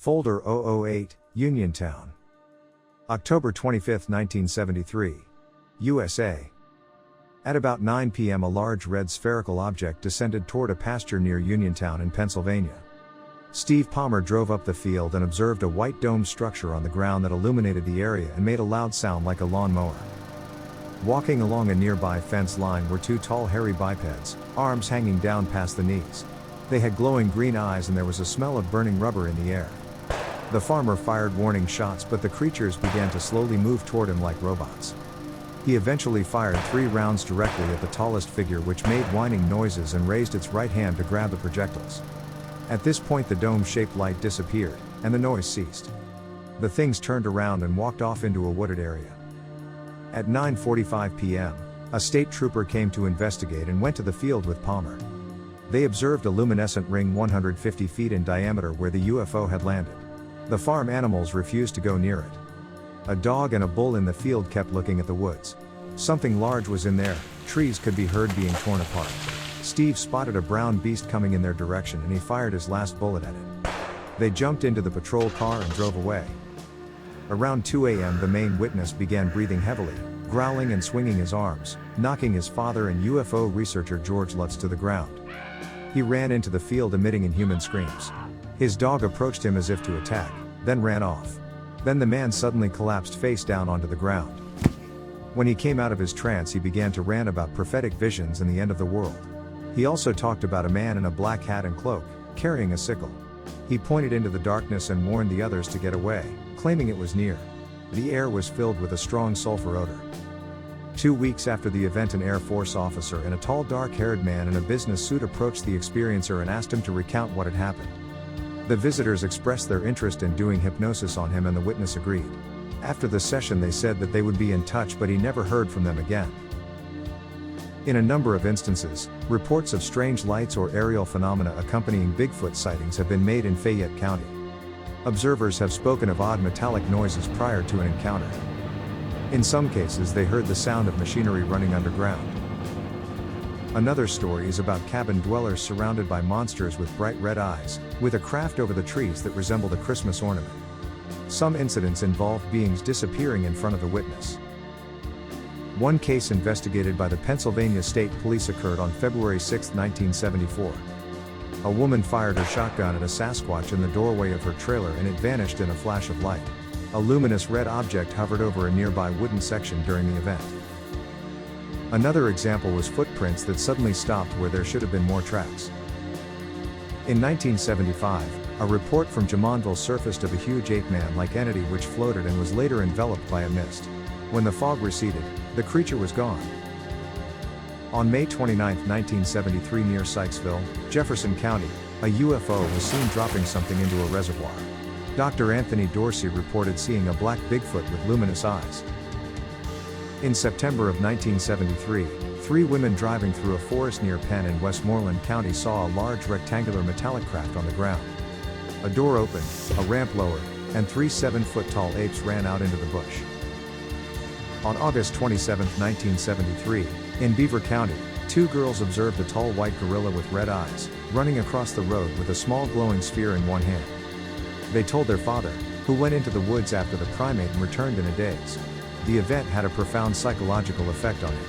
Folder 008, Uniontown. October 25, 1973. USA. At about 9 p.m. a large red spherical object descended toward a pasture near Uniontown in Pennsylvania. Steve Palmer drove up the field and observed a white domed structure on the ground that illuminated the area and made a loud sound like a lawnmower. Walking along a nearby fence line were two tall hairy bipeds, arms hanging down past the knees. They had glowing green eyes and there was a smell of burning rubber in the air. The farmer fired warning shots, but the creatures began to slowly move toward him like robots. He eventually fired 3 rounds directly at the tallest figure, which made whining noises and raised its right hand to grab the projectiles. At this point the dome-shaped light disappeared, and the noise ceased. The things turned around and walked off into a wooded area. At 9:45 p.m., a state trooper came to investigate and went to the field with Palmer. They observed a luminescent ring 150 feet in diameter where the UFO had landed. The farm animals refused to go near it. A dog and a bull in the field kept looking at the woods. Something large was in there, trees could be heard being torn apart. Steve spotted a brown beast coming in their direction and he fired his last bullet at it. They jumped into the patrol car and drove away. Around 2 a.m. the main witness began breathing heavily, growling and swinging his arms, knocking his father and UFO researcher George Lutz to the ground. He ran into the field emitting inhuman screams. His dog approached him as if to attack, then ran off. Then the man suddenly collapsed face down onto the ground. When he came out of his trance he began to rant about prophetic visions and the end of the world. He also talked about a man in a black hat and cloak, carrying a sickle. He pointed into the darkness and warned the others to get away, claiming it was near. The air was filled with a strong sulfur odor. 2 weeks after the event, an Air Force officer and a tall dark-haired man in a business suit approached the experiencer and asked him to recount what had happened. The visitors expressed their interest in doing hypnosis on him and the witness agreed. After the session they said that they would be in touch, but he never heard from them again. In a number of instances, reports of strange lights or aerial phenomena accompanying Bigfoot sightings have been made in Fayette County. Observers have spoken of odd metallic noises prior to an encounter. In some cases they heard the sound of machinery running underground. Another story is about cabin dwellers surrounded by monsters with bright red eyes, with a craft over the trees that resembled a Christmas ornament. Some incidents involved beings disappearing in front of the witness. One case investigated by the Pennsylvania State Police occurred on February 6, 1974. A woman fired her shotgun at a Sasquatch in the doorway of her trailer and it vanished in a flash of light. A luminous red object hovered over a nearby wooden section during the event. Another example was footprints that suddenly stopped where there should have been more tracks. In 1975, a report from Jumonville surfaced of a huge ape-man-like entity which floated and was later enveloped by a mist. When the fog receded, the creature was gone. On May 29, 1973 near Sykesville, Jefferson County, a UFO was seen dropping something into a reservoir. Dr. Anthony Dorsey reported seeing a black Bigfoot with luminous eyes. In September of 1973, 3 women driving through a forest near Penn in Westmoreland County saw a large rectangular metallic craft on the ground. A door opened, a ramp lowered, and 3 7-foot-tall apes ran out into the bush. On August 27, 1973, in Beaver County, 2 girls observed a tall white gorilla with red eyes, running across the road with a small glowing sphere in one hand. They told their father, who went into the woods after the primate and returned in a daze. The event had a profound psychological effect on him.